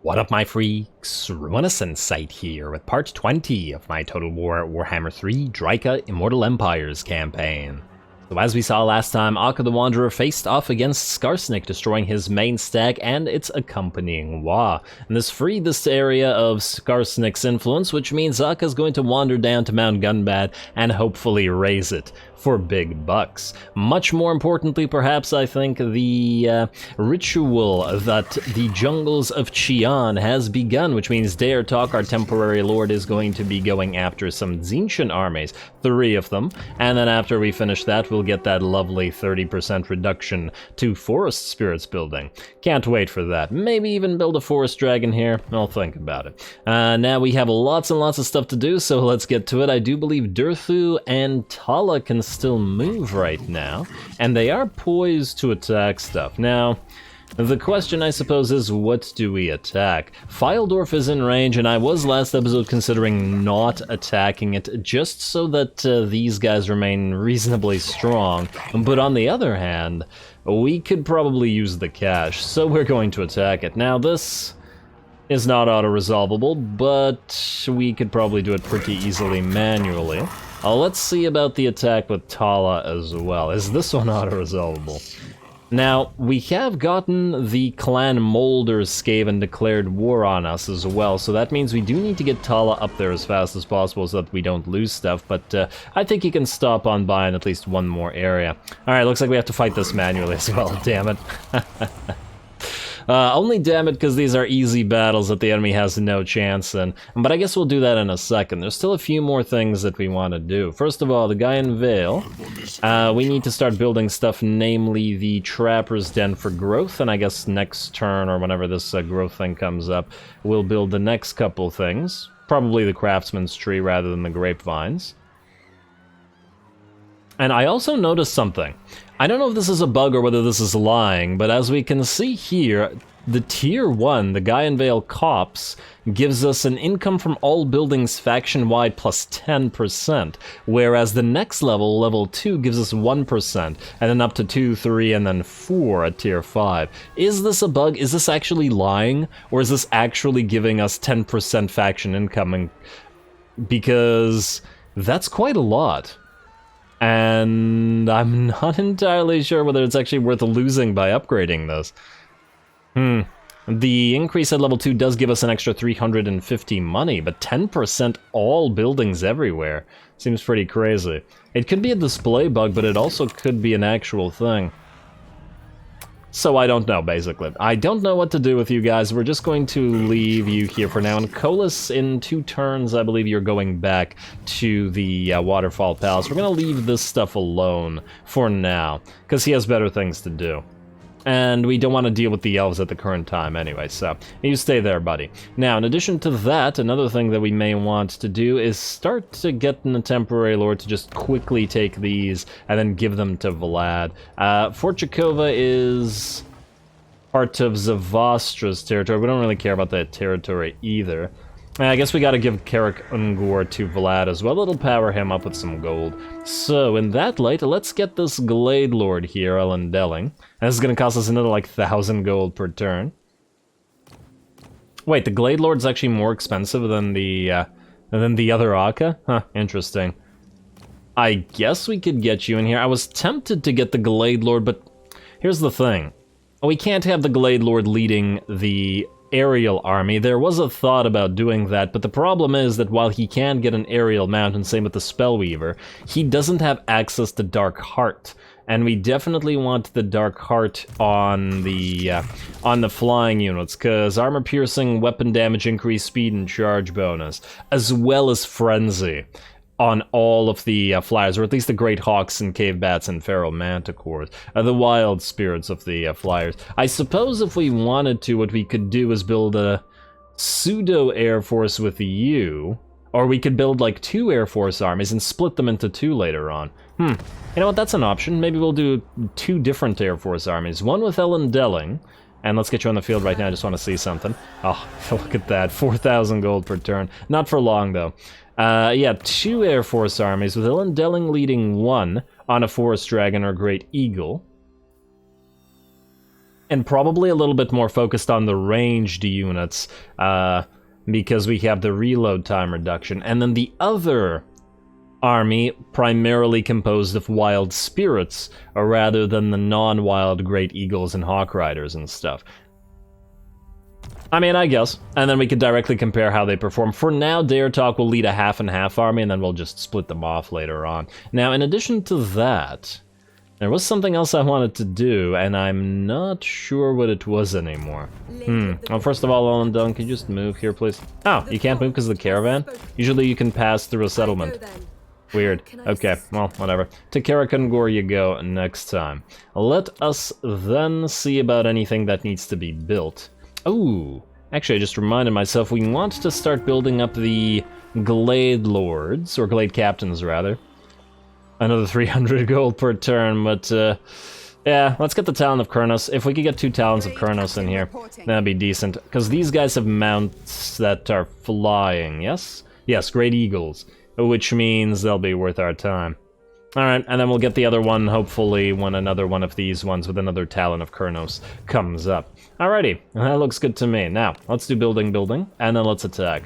What up, my freaks? RuinusInsight here with part 20 of my Total Warhammer 3 Drycha Immortal Empires campaign. So as we saw last time, Akka the Wanderer faced off against Skarsnik, destroying his main stack and its accompanying Wa. And this freed this area of Skarsnik's influence, which means Akka's going to wander down to Mount Gunbad and hopefully raise it for big bucks. Much more importantly, perhaps, I think, the ritual that the jungles of Qian has begun, which means Daertok, our temporary lord, is going to be going after some Tzeentch armies, 3 of them, and then after we finish that, we'll get that lovely 30% reduction to forest spirits building. Can't wait for that. Maybe even build a forest dragon here. I'll think about it. Now we have lots and lots of stuff to do, so let's get to it. I do believe Durthu and Tala can still move right now, and they are poised to attack stuff. Now, the question, I suppose, is what do we attack? Fildorf is in range, and I was last episode considering not attacking it, just so that these guys remain reasonably strong. But on the other hand, we could probably use the cash, so we're going to attack it. Now, this is not auto-resolvable, but we could probably do it pretty easily manually. Let's see about the attack with Tala as well. Is this one auto-resolvable? Now, we have gotten the clan Molders Skaven declared war on us as well, so that means we do need to get Tala up there as fast as possible so that we don't lose stuff, but I think he can stop on by in at least one more area. Alright, looks like we have to fight this manually as well, damn it. Only damn it because these are easy battles that the enemy has no chance in, but I guess we'll do that in a second. There's still a few more things that we want to do. First of all, the guy in Vale, we need to start building stuff, namely the Trapper's Den for growth, and I guess next turn, or whenever this growth thing comes up, we'll build the next couple things. Probably the Craftsman's Tree rather than the Grapevines. And I also noticed something. I don't know if this is a bug or whether this is lying, but as we can see here, the Tier 1, the Guy in Vale Cops, gives us an income from all buildings faction-wide plus 10%, whereas the next level, level 2, gives us 1%, and then up to 2, 3, and then 4 at Tier 5. Is this a bug? Is this actually lying? Or is this actually giving us 10% faction income? Because that's quite a lot. And I'm not entirely sure whether it's actually worth losing by upgrading this. The increase at level 2 does give us an extra 350 money, but 10% all buildings everywhere seems pretty crazy. It could be a display bug, but it also could be an actual thing. So I don't know, basically. I don't know what to do with you guys. We're just going to leave you here for now. And Colas, in 2 turns, I believe you're going back to the Waterfall Palace. We're going to leave this stuff alone for now, because he has better things to do. And we don't want to deal with the elves at the current time anyway, so you stay there, buddy. Now, in addition to that, another thing that we may want to do is start to get a temporary lord to just quickly take these and then give them to Vlad. Forchakova is part of Zavastra's territory. We don't really care about that territory either. I guess we gotta give Karak Ungor to Vlad as well. It'll power him up with some gold. So, in that light, let's get this Glade Lord here, Elendelling. And this is gonna cost us another, like, 1,000 gold per turn. Wait, the Glade Lord's actually more expensive than the other Akka? Huh, interesting. I guess we could get you in here. I was tempted to get the Glade Lord, but here's the thing. We can't have the Glade Lord leading the aerial army. There was a thought about doing that, but the problem is that while he can get an aerial mount, and same with the Spellweaver, he doesn't have access to Dark Heart, and we definitely want the Dark Heart on the flying units, because armor piercing, weapon damage increase, speed, and charge bonus, as well as frenzy on all of the flyers, or at least the Great Hawks and Cave Bats and Feral Manticores, the wild spirits of the flyers. I suppose if we wanted to, what we could do is build a pseudo-Air Force with you, or we could build like 2 Air Force armies and split them into 2 later on. You know what, that's an option. Maybe we'll do 2 different Air Force armies, one with Elendelling, and let's get you on the field right now, I just want to see something. Oh, look at that, 4,000 gold per turn. Not for long, though. Yeah, 2 Air Force armies, with Elendelling leading 1 on a Forest Dragon or Great Eagle. And probably a little bit more focused on the ranged units, because we have the reload time reduction. And then the other army primarily composed of wild spirits, rather than the non-wild Great Eagles and Hawk Riders and stuff. I mean, I guess. And then we could directly compare how they perform. For now, Daemonhunters will lead a half and half army, and then we'll just split them off later on. Now, in addition to that, there was something else I wanted to do, and I'm not sure what it was anymore. Well, first of all, Olin Dunn, can you just move here, please? Oh, you can't move because of the caravan? Usually you can pass through a settlement. Weird. Okay, well, whatever. To Karakungor you go next time. Let us then see about anything that needs to be built. Oh, actually, I just reminded myself we want to start building up the Glade Lords, or Glade Captains, rather. Another 300 gold per turn, but, yeah, let's get the Talon of Kurnos. If we could get 2 Talons of Kurnos in here, that'd be decent. Because these guys have mounts that are flying, yes? Yes, Great Eagles, which means they'll be worth our time. Alright, and then we'll get the other one, hopefully, when another one of these ones with another Talon of Kurnos comes up. Alrighty, that looks good to me. Now, let's do building, and then let's attack.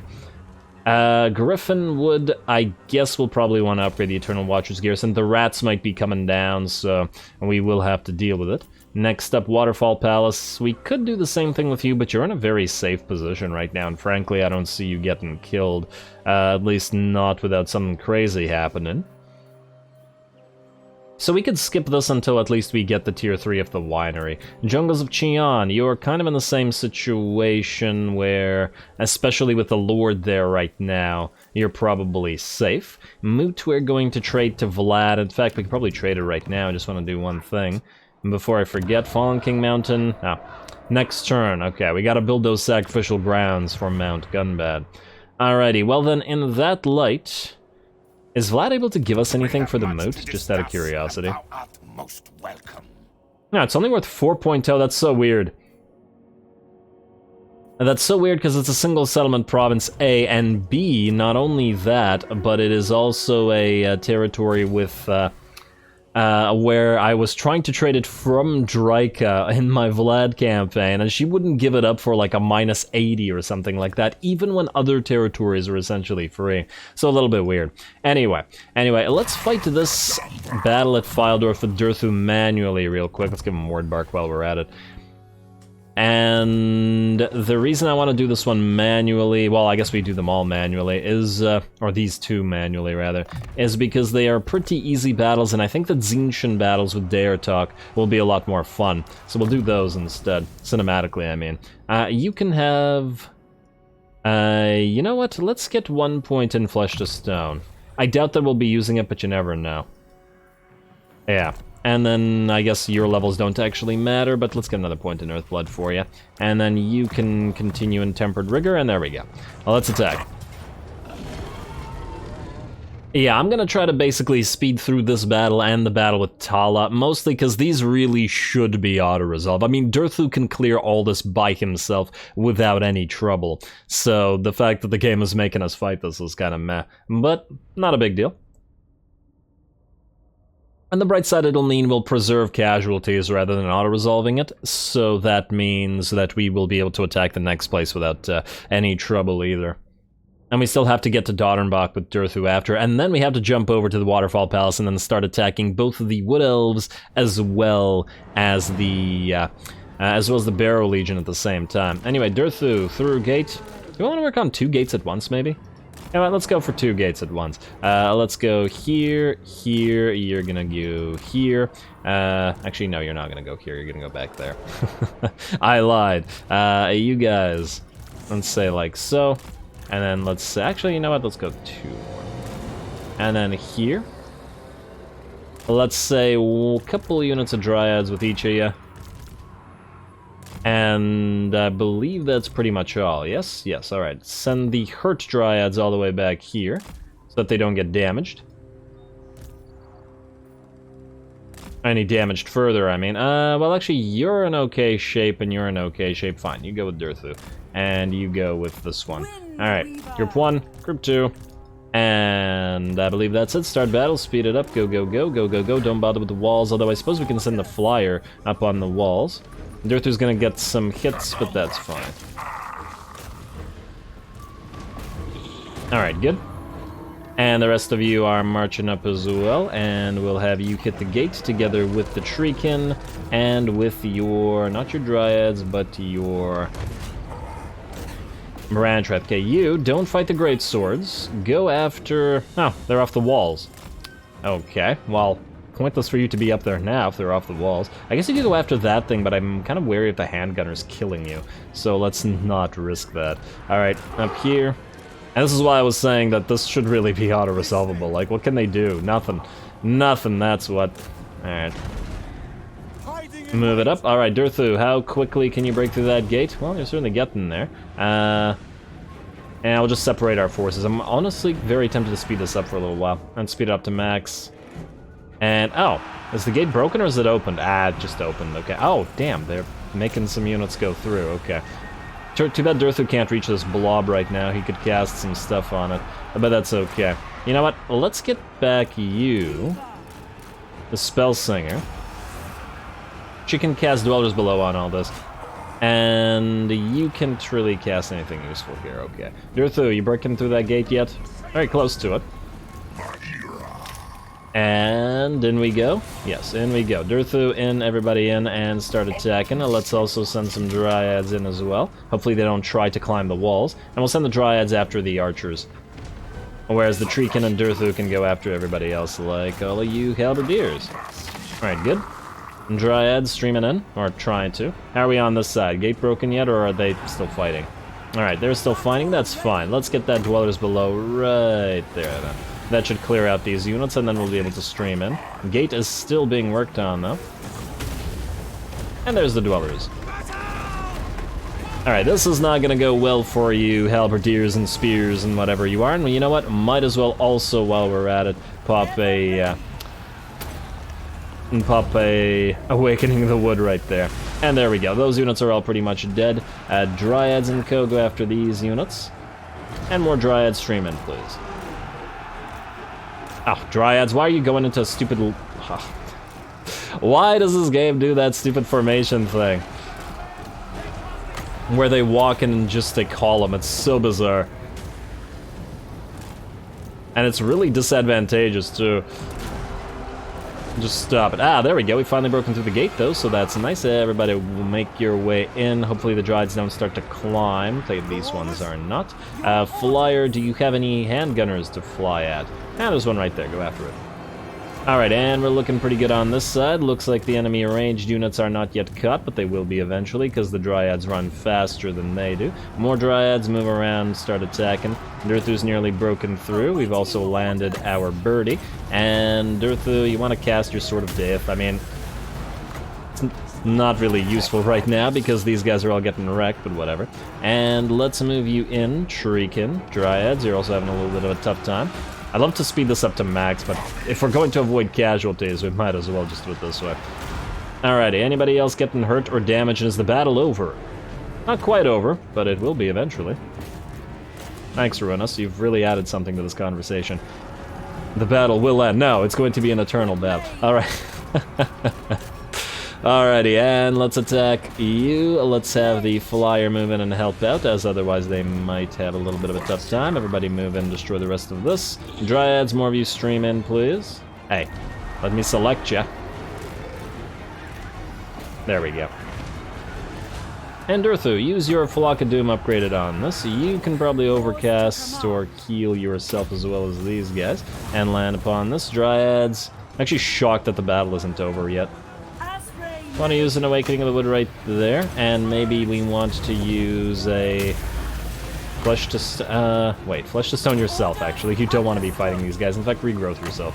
Griffin Wood, I guess we'll probably want to upgrade the Eternal Watcher's Garrison. The rats might be coming down, so we will have to deal with it. Next up, Waterfall Palace. We could do the same thing with you, but you're in a very safe position right now, and frankly, I don't see you getting killed. At least not without something crazy happening. So we could skip this until at least we get the tier 3 of the winery. Jungles of Qian, you're kind of in the same situation where, especially with the Lord there right now, you're probably safe. Moot, we're going to trade to Vlad. In fact, we can probably trade it right now. I just want to do one thing. And before I forget, Fallen King Mountain. Ah, next turn. Okay, we gotta build those sacrificial grounds for Mount Gunbad. Alrighty, well then, in that light... Is Vlad able to give us anything for the moat? Just out of curiosity. No, it's only worth 4.0, that's so weird. And that's so weird because it's a single settlement province A, and B, not only that, but it is also a territory with, where I was trying to trade it from Drycha in my Vlad campaign, and she wouldn't give it up for like a -80 or something like that, even when other territories are essentially free. So a little bit weird. Anyway, let's fight this battle at Fildorf with Durthu manually real quick. Let's give him Word Bark while we're at it. And the reason I want to do this one manually, well, I guess we do them all manually, is, or these two manually, rather, is because they are pretty easy battles, and I think the Tzeentch battles with Daemonhunters will be a lot more fun. So we'll do those instead, cinematically, I mean. You can have... you know what? Let's get 1 point in Flesh to Stone. I doubt that we'll be using it, but you never know. Yeah. And then, I guess your levels don't actually matter, but let's get another point in Earthblood for you. And then you can continue in Tempered Rigor, and there we go. Well, let's attack. Yeah, I'm gonna try to basically speed through this battle and the battle with Tala, mostly because these really should be auto-resolve. I mean, Durthu can clear all this by himself without any trouble. So, the fact that the game is making us fight this is kind of meh. But, not a big deal. On the bright side, it'll mean we'll preserve casualties rather than auto-resolving it, so that means that we will be able to attack the next place without any trouble either. And we still have to get to Dotternbach with Durthu after, and then we have to jump over to the Waterfall Palace and then start attacking both the Wood Elves as well as the Barrow Legion at the same time. Anyway, Durthu, through gate. Do you want to work on 2 gates at once, maybe? Alright, let's go for 2 gates at once. Let's go here, here, you're gonna go here. Actually, no, you're not gonna go here, you're gonna go back there. I lied. You guys, let's say like so. And then let's say, actually, you know what, let's go 2 more. And then here. Let's say a couple units of Dryads with each of you. And I believe that's pretty much all, yes? Yes, alright. Send the hurt Dryads all the way back here, so that they don't get damaged. Any damaged further, I mean. Well, actually, you're in okay shape, and you're in okay shape. Fine, you go with Durthu. And you go with this one. Alright, group 1, group 2. And I believe that's it. Start battle, speed it up, go, go, go, go, go, go. Don't bother with the walls, although I suppose we can send the flyer up on the walls. Dirthu's gonna get some hits, but that's fine. Alright, good. And the rest of you are marching up as well, and we'll have you hit the gate together with the Treekin and with your, not your Dryads, but your Moran Trap. Okay, you don't fight the Great Swords. Go after... Oh, they're off the walls. Okay, well, pointless for you to be up there now if they're off the walls. I guess you could go after that thing, but I'm kind of wary of the handgunners killing you, so let's not risk that. Alright, up here. And this is why I was saying that this should really be auto-resolvable. Like, what can they do? Nothing. Nothing, that's what. Alright. Move it up. Alright, Dirthu, how quickly can you break through that gate? Well, you're certainly getting there. And we'll just separate our forces. I'm honestly very tempted to speed this up for a little while. And speed it up to max. And, oh, is the gate broken or is it opened? Ah, it just opened, okay. Oh, damn, they're making some units go through, okay. Too bad Dirthu can't reach this blob right now. He could cast some stuff on it, but that's okay. You know what? Let's get back you, the Spell Singer. She can cast Dwellers Below on all this, and you can't really cast anything useful here. Okay, Dirthu, you breaking through that gate yet? Very close to it. And in we go. Yes, in we go. Dirthu in, everybody in, and start attacking. Let's also send some Dryads in as well. Hopefully they don't try to climb the walls. And we'll send the Dryads after the archers. Whereas the Treekin and Dirthu can go after everybody else, like all of you Halberdiers. Alright, good. And Dryads streaming in, or trying to. How are we on this side? Gate broken yet, or are they still fighting? Alright, they're still fighting, that's fine. Let's get that Dwellers Below right there then. That should clear out these units, and then we'll be able to stream in. Gate is still being worked on, though. And there's the Dwellers. Alright, this is not gonna go well for you, halberdiers and spears and whatever you are. And you know what? Might as well also, while we're at it, pop a Awakening the Wood right there. And there we go. Those units are all pretty much dead. Dryads and co go after these units. And more Dryads stream in, please. Oh, Dryads, why are you going into a stupid... Why does this game do that stupid formation thing? Where they walk in just a column, it's so bizarre. And it's really disadvantageous, too. Just stop it. Ah, there we go. We finally broken through the gate, though, so that's nice. Everybody will make your way in. Hopefully the Dryads don't start to climb. These ones are not. Flyer, do you have any handgunners to fly at? Ah, there's one right there. Go after it. Alright, and we're looking pretty good on this side. Looks like the enemy ranged units are not yet cut, but they will be eventually, because the Dryads run faster than they do. More Dryads move around, start attacking. Dirthu's nearly broken through. We've also landed our birdie. And Dirthu, you want to cast your Sword of Death. I mean, it's not really useful right now, because these guys are all getting wrecked, but whatever. And let's move you in, Treekin. Dryads, you're also having a little bit of a tough time. I'd love to speed this up to max, but if we're going to avoid casualties, we might as well just do it this way. Alrighty, anybody else getting hurt or damaged? Is the battle over? Not quite over, but it will be eventually. Thanks, Ruinous. You've really added something to this conversation. The battle will end. No, it's going to be an eternal battle. Alright. Alrighty, and let's attack you. Let's have the Flyer move in and help out, as otherwise they might have a little bit of a tough time. Everybody move in and destroy the rest of this. Dryads, more of you stream in, please. Hey, let me select ya. There we go. And Dirthu, use your Flock of Doom upgraded on this. You can probably overcast or heal yourself as well as these guys, and land upon this. Dryads, I'm actually shocked that the battle isn't over yet. Want to use an Awakening of the Wood right there, and maybe we want to use a Flesh to Stone yourself, actually. You don't want to be fighting these guys. In fact, regrowth yourself.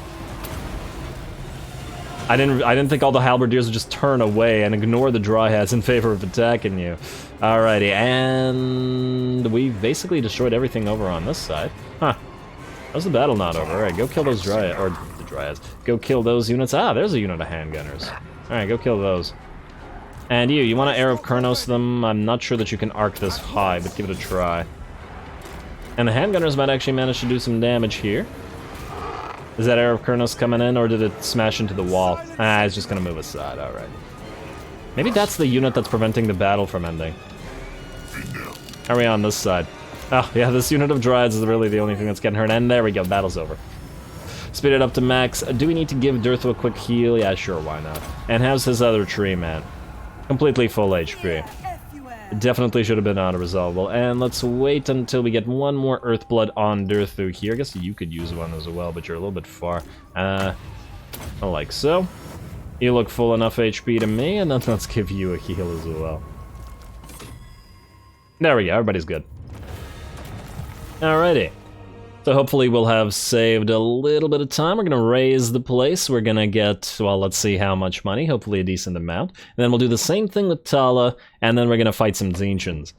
I didn't think all the Halberdiers would just turn away and ignore the Dryads in favor of attacking you. Alrighty, and we've basically destroyed everything over on this side. Huh. How's the battle not over? Alright, go kill those Dryads, or the Dryads. Go kill those units. Ah, there's a unit of handgunners. Alright, go kill those. And you want to Air of Kurnos them? I'm not sure that you can arc this high, but give it a try. And the handgunners might actually manage to do some damage here. Is that Air of Kurnos coming in, or did it smash into the wall? Ah, it's just gonna move aside, alright. Maybe that's the unit that's preventing the battle from ending. Are we on this side? Oh, yeah, this unit of Dryads is really the only thing that's getting hurt. And there we go, battle's over. Speed it up to max. Do we need to give Durthu a quick heal? Yeah, sure, why not? And how's his other tree, man? Completely full HP. Definitely should have been auto-resolvable. And let's wait until we get one more Earthblood on Durthu here. I guess you could use one as well, but you're a little bit far. Like so. You look full enough HP to me, and then let's give you a heal as well. There we go, everybody's good. Alrighty. So hopefully we'll have saved a little bit of time. We're gonna raise the place. We're gonna get, well, let's see how much money. Hopefully a decent amount. And then we'll do the same thing with Tala, and then we're gonna fight some Tzeentchans.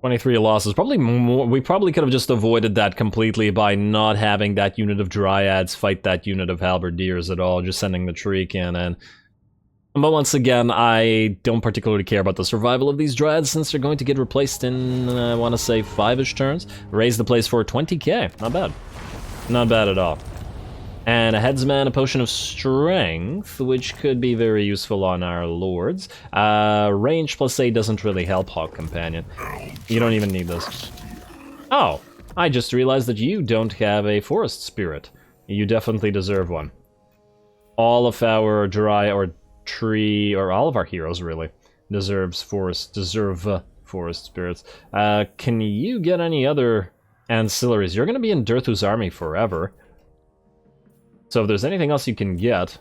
23 losses. Probably more. We probably could have just avoided that completely by not having that unit of Dryads fight that unit of Halberdiers at all, just sending the Treekin in. But once again, I don't particularly care about the survival of these Dryads since they're going to get replaced in, I want to say, 5-ish turns. Raise the place for 20k. Not bad. Not bad at all. And a Headsman, a Potion of Strength, which could be very useful on our Lords. Range plus 8 doesn't really help, Hawk Companion. You don't even need this. Oh, I just realized that you don't have a Forest Spirit. You definitely deserve one. All of our tree, or all of our heroes, really, deserve Forest Spirits. Can you get any other ancillaries? You're going to be in Durthu's army forever. So if there's anything else you can get...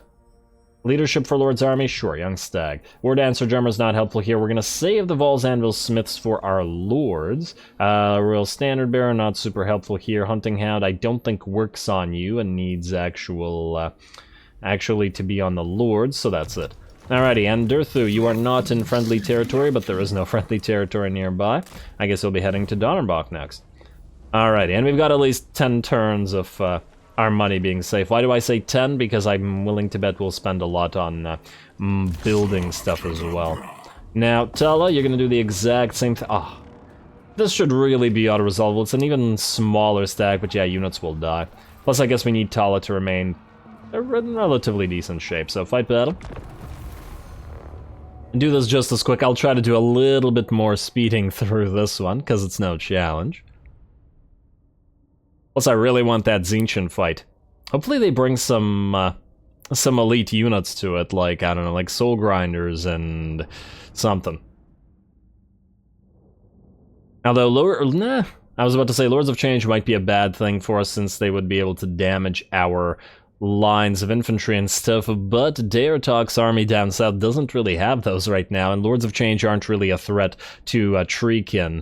Leadership for Lord's Army? Sure, Young Stag. War Dancer Drummer's not helpful here. We're going to save the Vols, Anvils, Smiths for our Lords. Royal Standard Bearer, not super helpful here. Hunting Hound, I don't think works on you and needs actually to be on the Lords, so that's it. Alrighty, and Durthu, you are not in friendly territory, but there is no friendly territory nearby. I guess we'll be heading to Donnerbach next. Alrighty, and we've got at least 10 turns of... our money being safe. Why do I say 10? Because I'm willing to bet we'll spend a lot on building stuff as well. Now, Tala, you're going to do the exact same thing. Oh, this should really be auto-resolvable. It's an even smaller stack, but yeah, units will die. Plus, I guess we need Tala to remain in relatively decent shape. So, fight battle. Do this just as quick. I'll try to do a little bit more speeding through this one, because it's no challenge. Plus, I really want that Tzeentch fight. Hopefully they bring some elite units to it, like, I don't know, like Soul Grinders and something. Although, I was about to say Lords of Change might be a bad thing for us since they would be able to damage our lines of infantry and stuff, but Daertok's army down south doesn't really have those right now, and Lords of Change aren't really a threat to Treekin.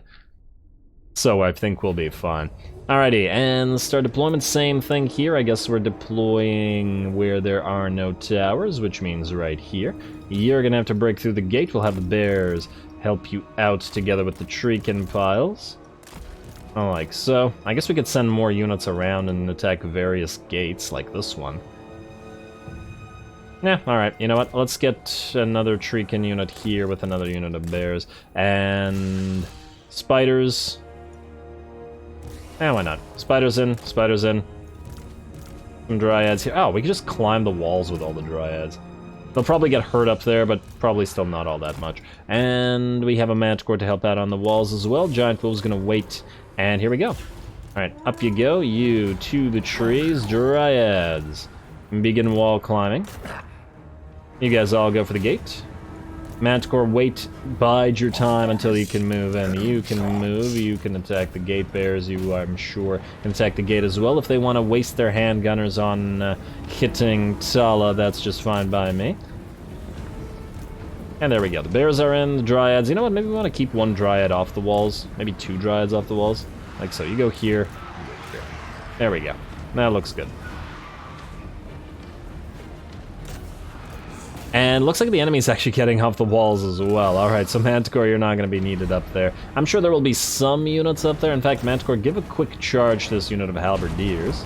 So I think we'll be fine. Alrighty, and start deployment, same thing here. I guess we're deploying where there are no towers, which means right here. You're gonna have to break through the gate. We'll have the bears help you out together with the Treekin piles. Like so. I guess we could send more units around and attack various gates, like this one. Yeah, alright, you know what? Let's get another Treekin unit here with another unit of bears. And... spiders... why not? Spiders in, spiders in. Some Dryads here. Oh, we can just climb the walls with all the Dryads. They'll probably get hurt up there, but probably still not all that much. And we have a Manticore to help out on the walls as well. Giant Wolf's gonna wait, and here we go. Alright, up you go, you to the trees, Dryads. Begin wall climbing. You guys all go for the gate. Manticore, wait, bide your time until you can move in. You can move, you can attack the gate bears, you, I'm sure, can attack the gate as well. If they want to waste their handgunners on hitting Tala, that's just fine by me. And there we go, the bears are in, the Dryads. You know what, maybe we want to keep one Dryad off the walls. Maybe 2 Dryads off the walls. Like so, you go here. There we go, that looks good. And looks like the enemy's actually getting off the walls as well. Alright, so Manticore, you're not going to be needed up there. I'm sure there will be some units up there. In fact, Manticore, give a quick charge to this unit of Halberdiers.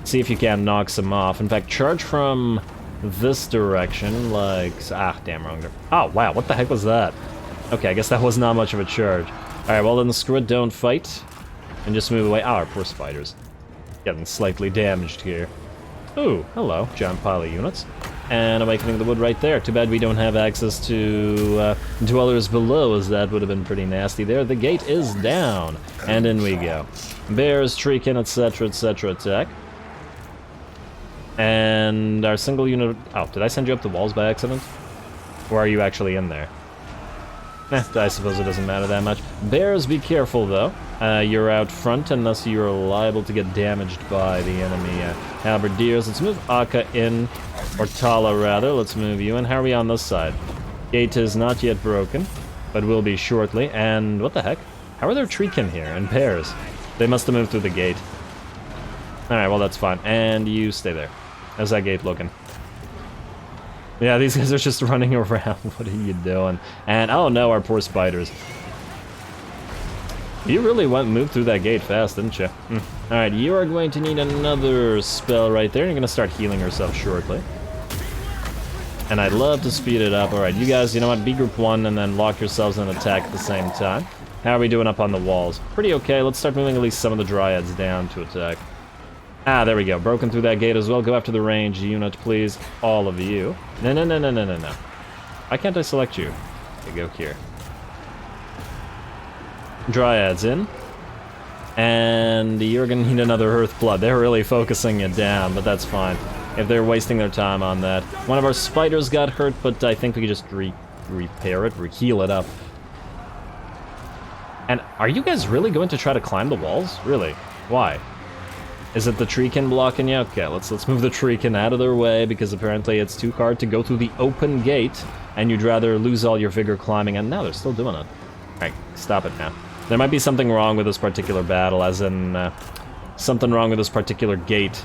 See if you can knock some off. In fact, charge from this direction, like... ah, damn, wrong. Oh, wow, what the heck was that? Okay, I guess that was not much of a charge. Alright, well then screw it, don't fight. and just move away. Our poor spiders. Getting slightly damaged here. Oh, hello, giant pile of units. And Awakening the Wood right there. Too bad we don't have access to dwellers below, as that would have been pretty nasty there. The gate is down, and in we go. Bears, Treekin, etc., etc. attack. And our single unit... Oh, did I send you up the walls by accident? Or are you actually in there? I suppose it doesn't matter that much. Bears, be careful though. You're out front and thus you're liable to get damaged by the enemy halberdiers. Let's move Akka in, or Tala rather. Let's move you in. How are we on this side? Gate is not yet broken, but will be shortly. And what the heck? How are there Treekin here and bears? They must have moved through the gate. Alright, well that's fine. And you stay there. How's that gate looking? Yeah, these guys are just running around. What are you doing? And oh no, our poor spiders. You really moved through that gate fast, didn't you? Alright, you are going to need another spell right there. You're going to start healing yourself shortly. And I'd love to speed it up. Alright, you guys, you know what? Be group 1 and then lock yourselves in attack at the same time. How are we doing up on the walls? Pretty okay. Let's start moving at least some of the dryads down to attack. Ah, there we go. Broken through that gate as well. Go after the range unit, please. All of you. No, no, no, no, no, no, no. Why can't I select you? Okay, go here. Dryads in. And you're gonna need another Earth Blood. They're really focusing it down, but that's fine. If they're wasting their time on that. One of our spiders got hurt, but I think we could just repair it, heal it up. And are you guys really going to try to climb the walls? Really? Why? Is it the Treekin blocking you? Okay, let's move the Treekin out of their way, because apparently it's too hard to go through the open gate, and you'd rather lose all your vigor climbing, and now they're still doing it. Alright, stop it now. There might be something wrong with this particular battle, as in, something wrong with this particular gate,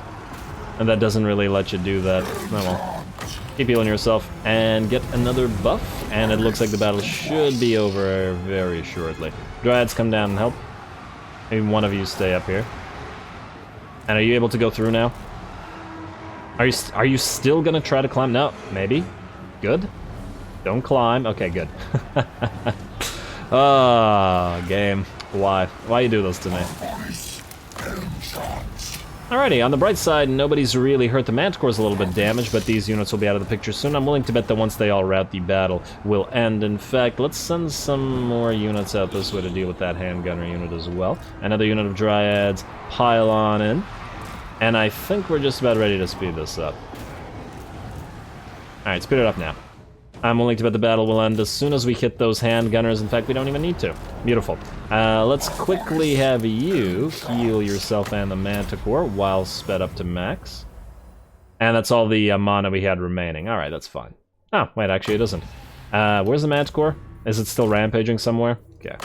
and that doesn't really let you do that. Oh well. Keep healing yourself, and get another buff, and it looks like the battle should be over very shortly. Dryads, come down and help. Maybe one of you stay up here. And are you able to go through now? Are you still gonna try to climb? No, maybe. Good. Don't climb. Okay, good. Ah, game. Why? Why you do this to me? Alrighty, on the bright side, nobody's really hurt. The Manticore's a little bit damaged, but these units will be out of the picture soon. I'm willing to bet that once they all rout, the battle will end. In fact, let's send some more units out this way to deal with that handgunner unit as well. Another unit of Dryads, pile on in. And I think we're just about ready to speed this up. Alright, speed it up now. I'm willing to bet the battle will end as soon as we hit those handgunners. In fact, we don't even need to. Beautiful. Let's quickly have you heal yourself and the Manticore while sped up to max. And that's all the mana we had remaining. Alright, that's fine. Oh, wait, actually it isn't. Where's the Manticore? Is it still rampaging somewhere? Okay.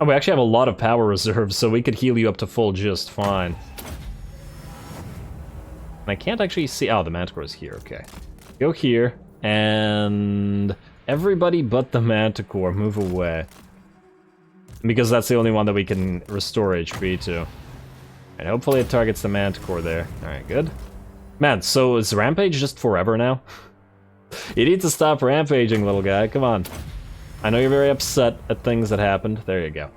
Oh, we actually have a lot of power reserves, so we could heal you up to full just fine. I can't actually see... Oh, the Manticore is here, okay. Go here, and... everybody but the Manticore, move away. Because that's the only one that we can restore HP to. And hopefully it targets the Manticore there. Alright, good. Man, so is Rampage just forever now? You need to stop rampaging, little guy, come on. I know you're very upset at things that happened. There you go.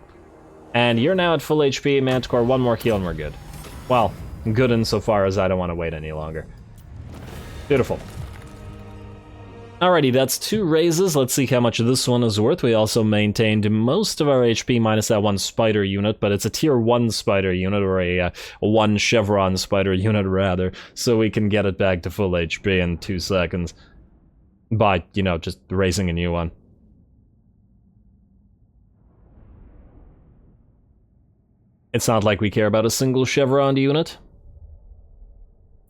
And you're now at full HP, Manticore. One more heal and we're good. Well... good insofar as I don't want to wait any longer. Beautiful. Alrighty, that's 2 raises. Let's see how much this one is worth. We also maintained most of our HP minus that one spider unit, but it's a tier 1 spider unit, or a 1 chevron spider unit rather, so we can get it back to full HP in 2 seconds. By, you know, just raising a new one. It's not like we care about a single chevron unit.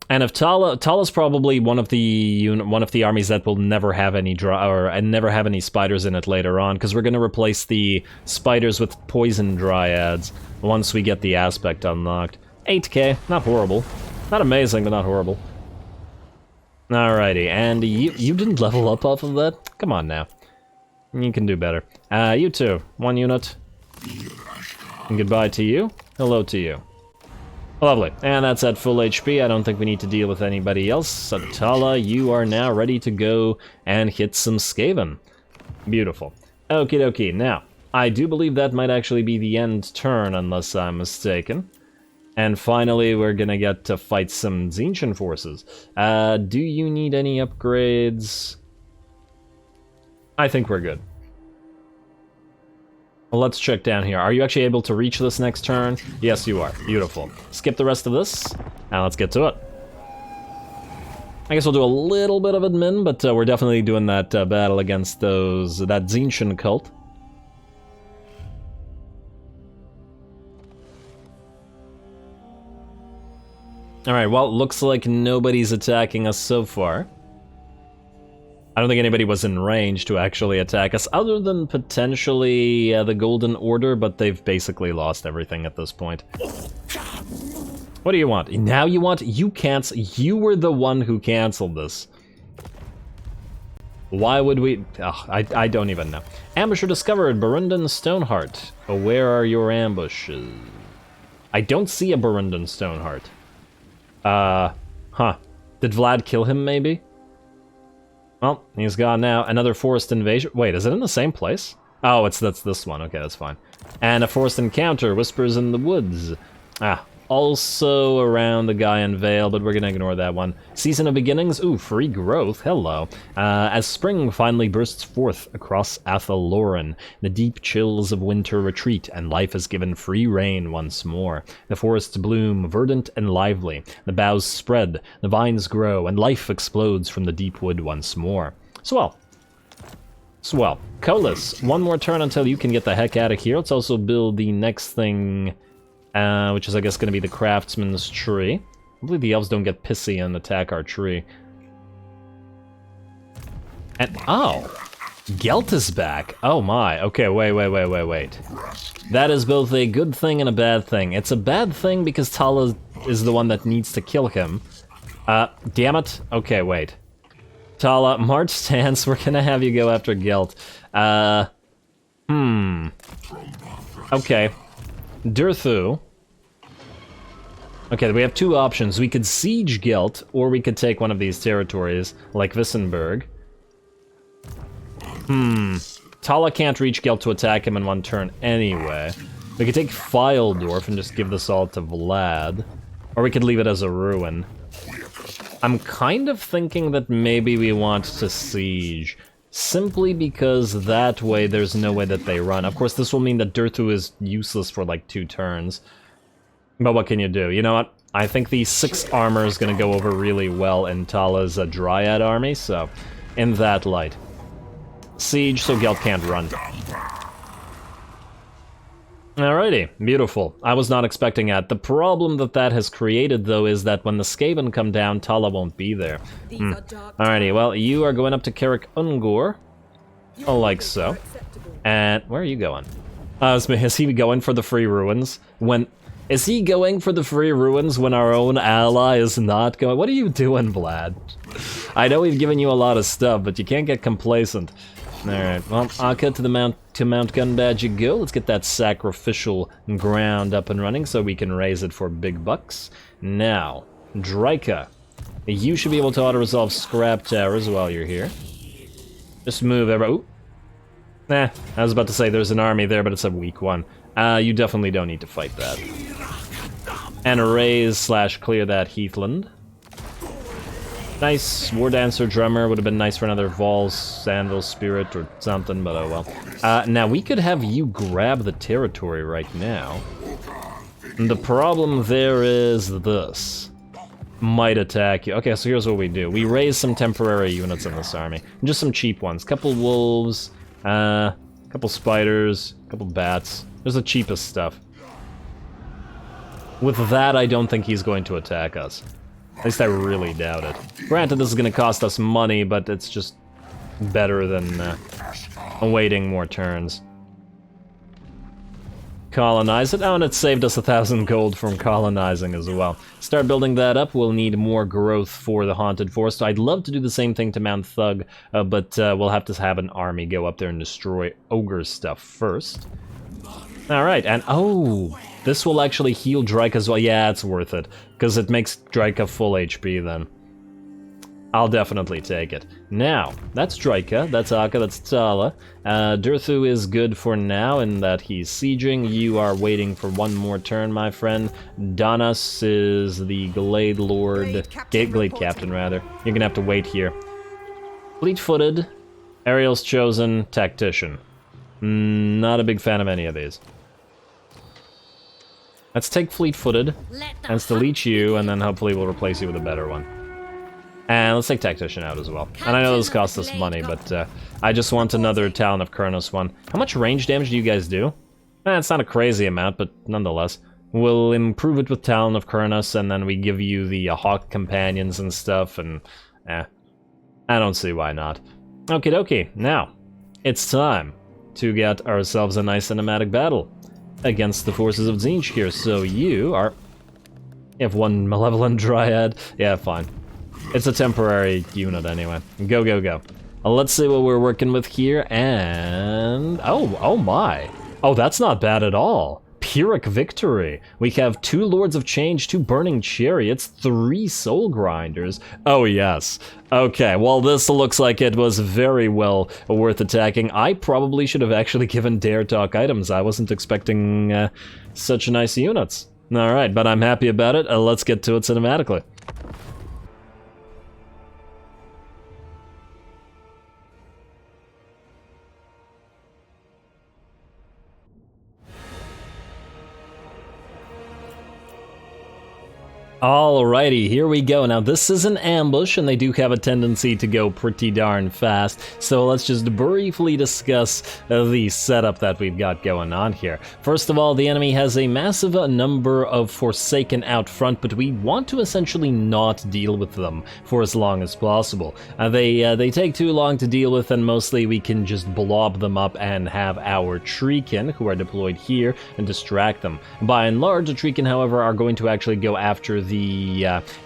And if Tala's probably one of the armies that will never have any never have any spiders in it later on, because we're going to replace the spiders with poison dryads once we get the aspect unlocked. 8k, not horrible. Not amazing, but not horrible. Alrighty, and you didn't level up off of that? Come on now. You can do better. You too. 1 unit. And goodbye to you. Hello to you. Lovely. And that's at full HP. I don't think we need to deal with anybody else. Tala, you are now ready to go and hit some Skaven. Beautiful. Okie dokie. Now, I do believe that might actually be the end turn, unless I'm mistaken. And finally, we're gonna get to fight some Tzeentch forces. Do you need any upgrades? I think we're good. Well, let's check down here. Are you actually able to reach this next turn? Yes, you are. Beautiful. Skip the rest of this, and let's get to it. I guess we'll do a little bit of admin, but we're definitely doing that battle against that Tzeentch cult. Alright, well, looks like nobody's attacking us so far. I don't think anybody was in range to actually attack us, other than potentially the Golden Order, but they've basically lost everything at this point. What do you want? Now you want? You were the one who canceled this. Why would we? Oh, I don't even know. Ambusher discovered, Burundan Stoneheart. Oh, where are your ambushes? I don't see a Burundan Stoneheart. Huh. Did Vlad kill him, maybe? Well, he's gone now. Another forest invasion. Wait, is it in the same place? Oh, that's this one. Okay, that's fine. And a forest encounter, Whispers in the Woods. Also around the guy in Vale, but we're gonna ignore that one. Season of Beginnings, ooh, free growth, hello. As spring finally bursts forth across Athaloran, the deep chills of winter retreat, and life is given free rein once more. The forests bloom, verdant and lively, the boughs spread, the vines grow, and life explodes from the deep wood once more. Swell. Colas, one more turn until you can get the heck out of here. Let's also build the next thing, which is, I guess, going to be the Craftsman's Tree. Hopefully the elves don't get pissy and attack our tree. And, oh! Gelt is back! Oh my, okay, wait. That is both a good thing and a bad thing. It's a bad thing because Tala is the one that needs to kill him. Damn it. Okay, wait. Tala, March stance, we're gonna have you go after Gelt. Okay. Durthu. Okay, we have two options. We could siege Gelt, or we could take one of these territories, like Wissenberg. Tala can't reach Gelt to attack him in one turn anyway. We could take Fildorf and just give this all to Vlad. Or we could leave it as a ruin. I'm kind of thinking that maybe we want to siege. Simply because that way there's no way that they run. Of course, this will mean that Durthu is useless for like 2 turns. But what can you do? You know what? I think the 6 armor is going to go over really well in Tala's Dryad army, so in that light. Siege so Gelt can't run. Alrighty, beautiful. I was not expecting that. The problem that has created, though, is that when the Skaven come down, Tala won't be there. Alrighty, well, you are going up to Carrick Ungor. Oh, like so. And where are you going? Is he going for the free ruins? Is he going for the free ruins when our own ally is not going? What are you doing, Vlad? I know we've given you a lot of stuff, but you can't get complacent. Alright, well, Akka to Mount Gunbadge you go. Let's get that sacrificial ground up and running so we can raise it for big bucks. Now, Drycha, you should be able to auto-resolve scrap towers while you're here. Just move everybody. Ooh. I was about to say there's an army there, but it's a weak one. You definitely don't need to fight that. And raise/clear that heathland. Nice. War Dancer Drummer would have been nice for another Val's Anvil Spirit or something, but oh well. Now, we could have you grab the territory right now. And the problem there is this. Might attack you. Okay, so here's what we do. We raise some temporary units in this army. Just some cheap ones. Couple wolves, couple spiders, couple bats. There's the cheapest stuff. With that, I don't think he's going to attack us. At least I really doubt it. Granted, this is going to cost us money, but it's just better than awaiting more turns. Colonize it. Oh, and it saved us 1,000 gold from colonizing as well. Start building that up. We'll need more growth for the Haunted Forest. I'd love to do the same thing to Mount Thug, but we'll have to have an army go up there and destroy ogre stuff first. Alright, and oh, this will actually heal Drycha as well. Yeah, it's worth it, because it makes Drycha full HP then. I'll definitely take it. Now, that's Drycha, that's Akka, that's Tala. Durthu is good for now in that he's sieging. You are waiting for one more turn, my friend. Danas is the Glade Lord, Glade Captain rather. You're gonna have to wait here. Fleet-footed, Ariel's chosen, Tactician. Not a big fan of any of these. Let's take Fleet-footed, let's delete you, and then hopefully we'll replace you with a better one. And let's take Tactician out as well. And I know this costs us money, but I just want another Talon of Kurnos one. How much range damage do you guys do? It's not a crazy amount, but nonetheless. We'll improve it with Talon of Kurnos, and then we give you the Hawk Companions and stuff, and I don't see why not. Okie dokie, now, it's time to get ourselves a nice cinematic battle against the forces of Tzeentch here. So you have one Malevolent Dryad, yeah, fine. It's a temporary unit anyway. Go, go, go. Let's see what we're working with here, and... Oh my. Oh, that's not bad at all. Pyrrhic Victory. We have 2 Lords of Change, 2 Burning Chariots, 3 Soul Grinders. Oh yes. Okay, well this looks like it was very well worth attacking. I probably should have actually given Dare Talk items. I wasn't expecting such nice units. Alright, but I'm happy about it. Let's get to it cinematically. Alrighty, here we go. Now this is an ambush, and they do have a tendency to go pretty darn fast, so let's just briefly discuss the setup that we've got going on here. First of all, the enemy has a massive number of Forsaken out front, but we want to essentially not deal with them for as long as possible. They take too long to deal with, and mostly we can just blob them up and have our Treekin, who are deployed here, and distract them. By and large, the Treekin, however, are going to actually go after the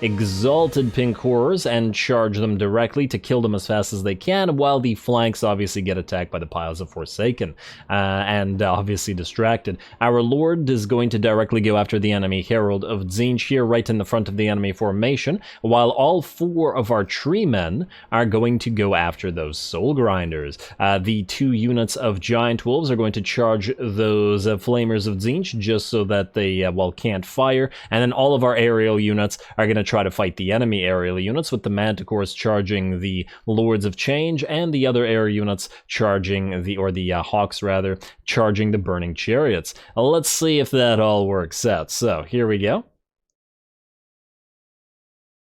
Exalted Pink Horrors and charge them directly to kill them as fast as they can, while the flanks obviously get attacked by the piles of Forsaken and obviously distracted. Our Lord is going to directly go after the enemy Herald of Tzeentch here, right in the front of the enemy formation, while all 4 of our tree men are going to go after those Soul Grinders. The 2 units of Giant Wolves are going to charge those Flamers of Tzeentch just so that they, can't fire, and then all of our aerial units are going to try to fight the enemy aerial units, with the Manticores charging the Lords of Change and the other air units charging the Hawks rather, charging the Burning Chariots. Let's see if that all works out. So here we go.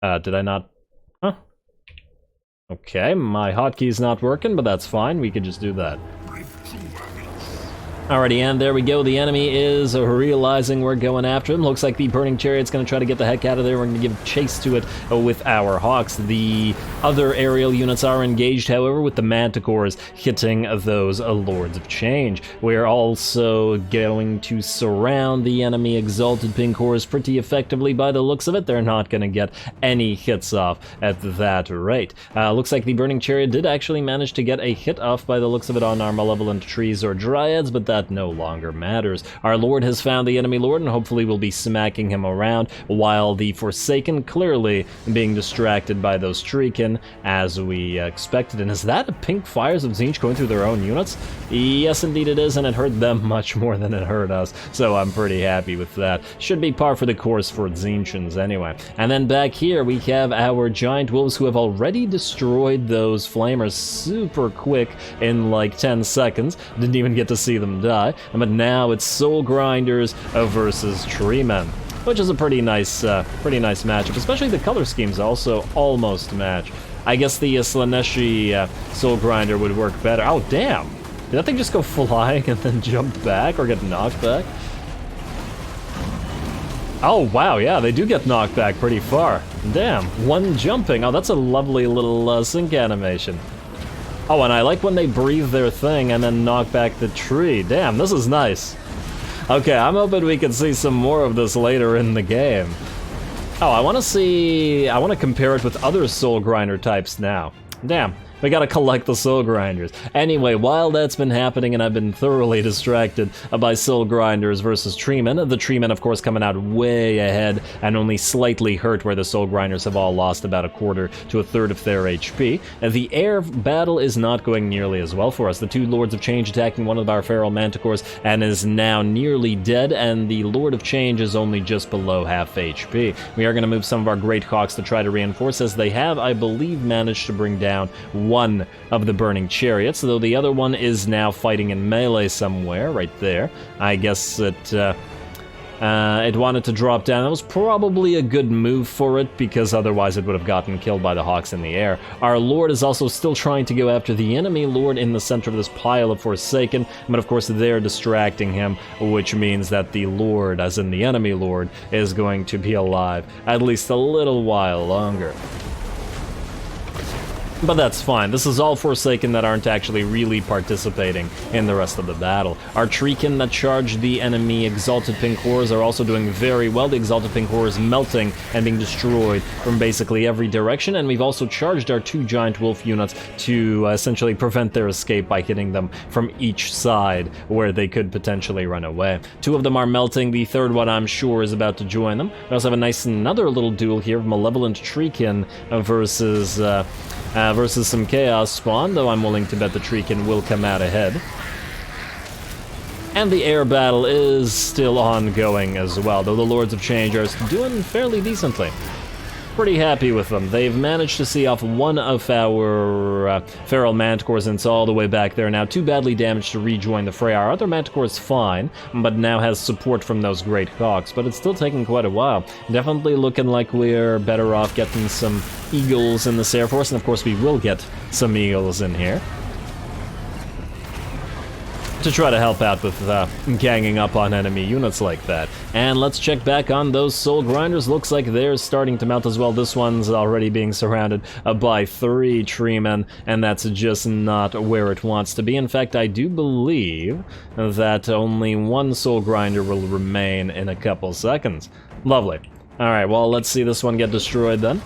Did I not? Huh? Okay, my hotkey's not working, but that's fine. We could just do that. Alrighty, and there we go. The enemy is realizing we're going after him. Looks like the Burning Chariot's going to try to get the heck out of there. We're going to give chase to it with our Hawks. The other aerial units are engaged, however, with the Manticores hitting those Lords of Change. We're also going to surround the enemy Exalted Pink Horrors pretty effectively. By the looks of it, they're not going to get any hits off at that rate. Looks like the Burning Chariot did actually manage to get a hit off by the looks of it on our Malevolent Trees or Dryads, but that no longer matters. Our Lord has found the enemy Lord, and hopefully we'll be smacking him around, while the Forsaken clearly being distracted by those Treekin, as we expected. And is that a Pink Fires of Tzeentch going through their own units? Yes, indeed it is, and it hurt them much more than it hurt us, so I'm pretty happy with that. Should be par for the course for Tzeentchans anyway. And then back here we have our Giant Wolves, who have already destroyed those Flamers super quick in like 10 seconds. Didn't even get to see them die, but now it's Soul Grinders versus Treemen, which is a pretty nice matchup. Especially the color schemes also almost match. I guess the Slaneshi Soul Grinder would work better. Oh damn! Did that thing just go flying and then jump back or get knocked back? Oh wow, yeah, they do get knocked back pretty far. Damn, one jumping. Oh, that's a lovely little sync animation. Oh, and I like when they breathe their thing and then knock back the tree. Damn, this is nice. Okay, I'm hoping we can see some more of this later in the game. Oh, I want to compare it with other Soul Grinder types now. Damn, We gotta collect the soul grinders. Anyway, while that's been happening and I've been thoroughly distracted by soul grinders versus treemen, the treemen of course coming out way ahead and only slightly hurt, where the soul grinders have all lost about a quarter to a third of their HP. The air battle is not going nearly as well for us. The two Lords of Change attacking one of our feral manticores and is now nearly dead, and the Lord of Change is only just below half HP. We are going to move some of our Great Hawks to try to reinforce, as they have, I believe, managed to bring down one of the burning chariots, though the other one is now fighting in melee somewhere, right there. I guess it wanted to drop down. That was probably a good move for it, because otherwise it would have gotten killed by the Hawks in the air. Our Lord is also still trying to go after the enemy Lord in the center of this pile of Forsaken, but of course they're distracting him, which means that the Lord, as in the enemy Lord, is going to be alive at least a little while longer. But that's fine. This is all Forsaken that aren't actually really participating in the rest of the battle. Our Treekin that charged the enemy Exalted Pink Horrors are also doing very well. The Exalted Pink Horrors melting and being destroyed from basically every direction, and we've also charged our two Giant Wolf units to essentially prevent their escape by hitting them from each side where they could potentially run away. Two of them are melting. The third one, I'm sure, is about to join them. We also have a nice another little duel here of Malevolent Treekin versus some Chaos Spawn, though I'm willing to bet the Treekin will come out ahead. And the air battle is still ongoing as well, though the Lords of Change are doing fairly decently. Pretty happy with them. They've managed to see off one of our feral manticores, and it's all the way back there now, too badly damaged to rejoin the fray. Our other manticore's fine, but now has support from those Great Hawks, but it's still taking quite a while. Definitely looking like we're better off getting some eagles in this Air Force, and of course we will get some eagles in here to try to help out with ganging up on enemy units like that. And let's check back on those soul grinders. Looks like they're starting to melt as well. This one's already being surrounded by 3 treemen, and that's just not where it wants to be. In fact, I do believe that only 1 soul grinder will remain in a couple seconds. Lovely. Alright, well, let's see this one get destroyed then.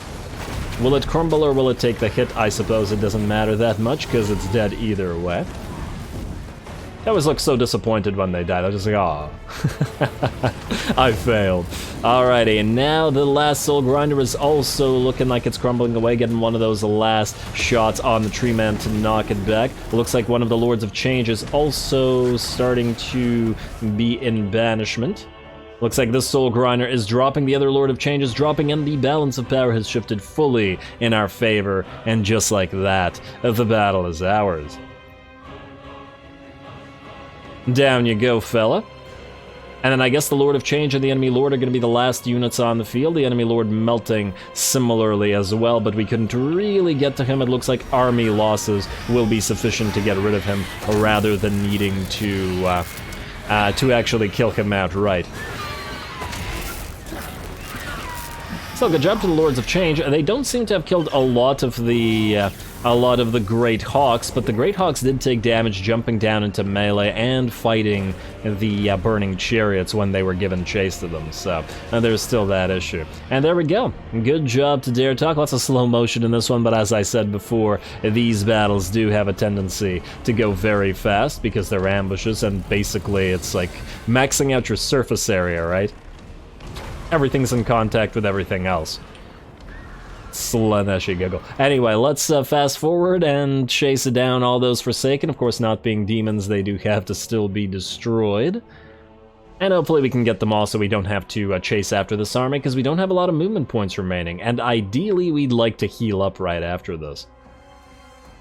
Will it crumble or will it take the hit? I suppose it doesn't matter that much, because it's dead either way. I always look so disappointed when they die. They're just like, aw. I failed. Alrighty, and now the last soul grinder is also looking like it's crumbling away, getting one of those last shots on the tree man to knock it back. It looks like one of the Lords of Change is also starting to be in banishment. Looks like this soul grinder is dropping, the other Lord of Change is dropping, and the balance of power has shifted fully in our favor, and just like that, the battle is ours. Down you go, fella. And then I guess the Lord of Change and the enemy Lord are going to be the last units on the field. The enemy Lord melting similarly as well, but we couldn't really get to him. It looks like army losses will be sufficient to get rid of him, rather than needing to actually kill him outright. So good job to the Lords of Change. They don't seem to have killed a lot of the Great Hawks, but the Great Hawks did take damage jumping down into melee and fighting the burning chariots when they were given chase to them, so there's still that issue. And there we go. Good job to Dare Talk. Lots of slow motion in this one, but as I said before, these battles do have a tendency to go very fast because they're ambushes, and basically it's like maxing out your surface area, right? Everything's in contact with everything else. Slaneshi giggle. Anyway, let's fast forward and chase down all those Forsaken. Of course, not being demons, they do have to still be destroyed. And hopefully we can get them all so we don't have to chase after this army, because we don't have a lot of movement points remaining. And ideally, we'd like to heal up right after this.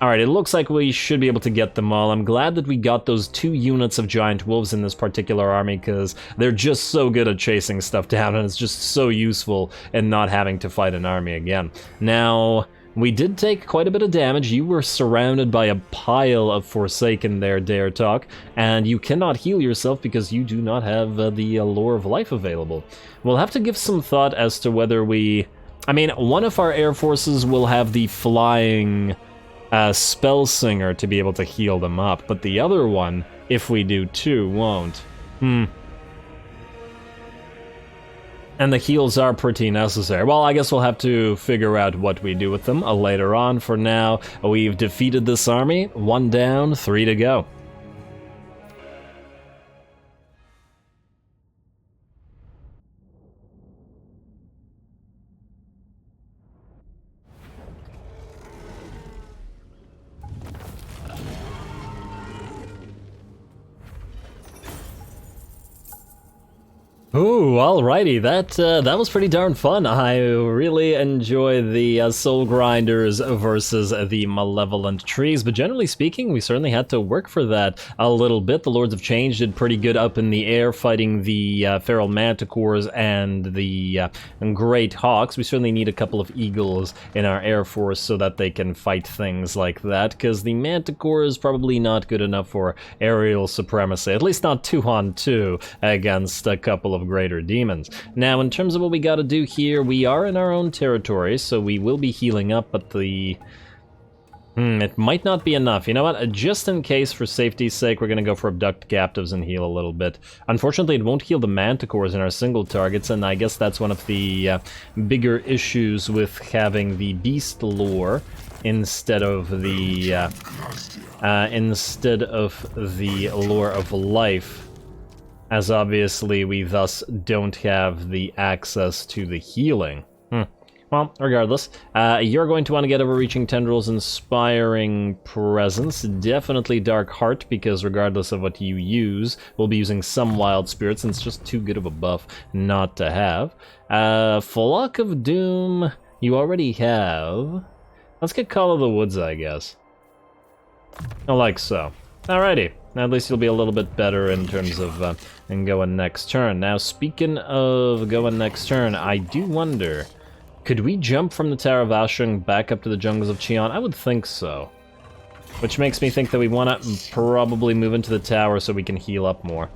Alright, it looks like we should be able to get them all. I'm glad that we got those 2 units of Giant Wolves in this particular army, because they're just so good at chasing stuff down, and it's just so useful in not having to fight an army again. Now, we did take quite a bit of damage. You were surrounded by a pile of Forsaken there, Dare Talk, and you cannot heal yourself because you do not have the Lore of Life available. We'll have to give some thought as to whether we... I mean, one of our air forces will have the flying... Spell Singer to be able to heal them up, but the other one, if we do too, won't. And the heals are pretty necessary. Well, I guess we'll have to figure out what we do with them later on. For now, we've defeated this army. 1 down, 3 to go. Ooh, alrighty, that was pretty darn fun. I really enjoy the Soul Grinders versus the Malevolent Trees, but generally speaking, we certainly had to work for that a little bit. The Lords of Change did pretty good up in the air, fighting the Feral Manticores and the Great Hawks. We certainly need a couple of Eagles in our Air Force so that they can fight things like that, because the Manticore is probably not good enough for aerial supremacy, at least not 2-on-2 against a couple of greater demons. Now, in terms of what we gotta do here, we are in our own territory, so we will be healing up, but it might not be enough. You know what? Just in case, for safety's sake, we're gonna go for Abduct Captives and heal a little bit. Unfortunately, it won't heal the Manticores in our single targets, and I guess that's one of the bigger issues with having the Beast lore instead of the Lore of Life, as obviously we thus don't have the access to the healing. Well, regardless, you're going to want to get Overreaching Tendrils, Inspiring Presence, definitely Dark Heart, because regardless of what you use, we'll be using some Wild Spirits, and it's just too good of a buff not to have. Flock of Doom, you already have. Let's get Call of the Woods, I guess. Like so. Alrighty. At least you'll be a little bit better in terms of going next turn. Now, speaking of going next turn, I do wonder, could we jump from the Tower of Ashung back up to the Jungles of Qian? I would think so. Which makes me think that we want to probably move into the tower so we can heal up more.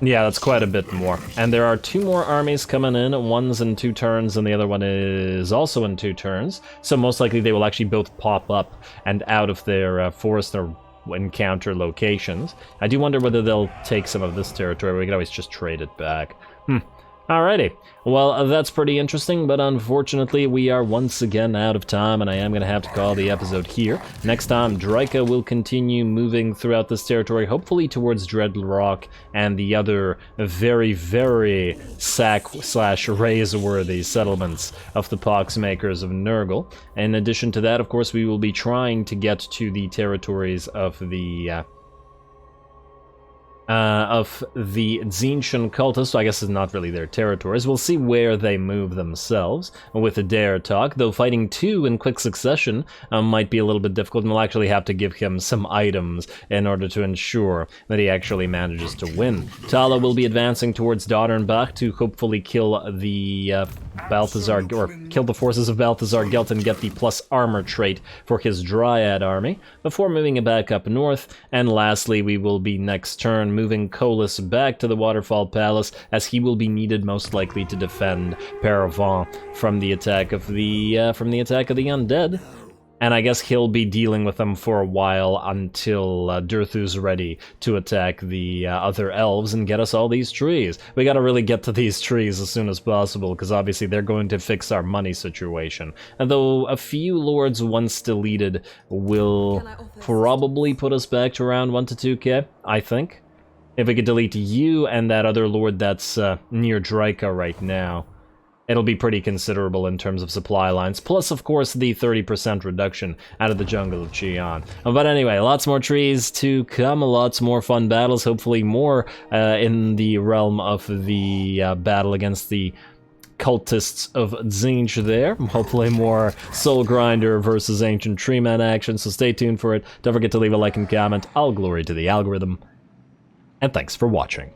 Yeah, that's quite a bit more. And there are 2 more armies coming in. One's in 2 turns, and the other one is also in 2 turns. So most likely they will actually both pop up and out of their forest or encounter locations. I do wonder whether they'll take some of this territory. We could always just trade it back. Alrighty. Well, that's pretty interesting, but unfortunately we are once again out of time, and I am going to have to call the episode here. Next time, Drycha will continue moving throughout this territory, hopefully towards Dreadrock and the other very, very sack/raise-worthy settlements of the Poxmakers of Nurgle. In addition to that, of course, we will be trying to get to the territories of the Tzeentch and cultists, so I guess it's not really their territories. We'll see where they move themselves with a dare talk, though fighting 2 in quick succession might be a little bit difficult, and we'll actually have to give him some items in order to ensure that he actually manages to win. Tala will be advancing towards Doddernbach to hopefully kill the Balthazar, or kill the forces of Balthazar Gelt and get the plus armor trait for his Dryad army, before moving it back up north. And lastly, we will be next turn moving Colas back to the Waterfall Palace, as he will be needed most likely to defend Paravent from the attack of the undead. And I guess he'll be dealing with them for a while until Durthu's ready to attack the other elves and get us all these trees. We gotta really get to these trees as soon as possible, because obviously they're going to fix our money situation. And though a few lords once deleted will probably put us back to around 1 to 2k, I think. If we could delete you and that other lord that's near Drycha right now, it'll be pretty considerable in terms of supply lines, plus of course the 30% reduction out of the Jungle of Qian. But anyway, lots more trees to come, lots more fun battles, hopefully more in the realm of the battle against the cultists of Tzeentch there. Hopefully more Soul Grinder versus Ancient Treeman action, so stay tuned for it. Don't forget to leave a like and comment. All glory to the algorithm, and thanks for watching.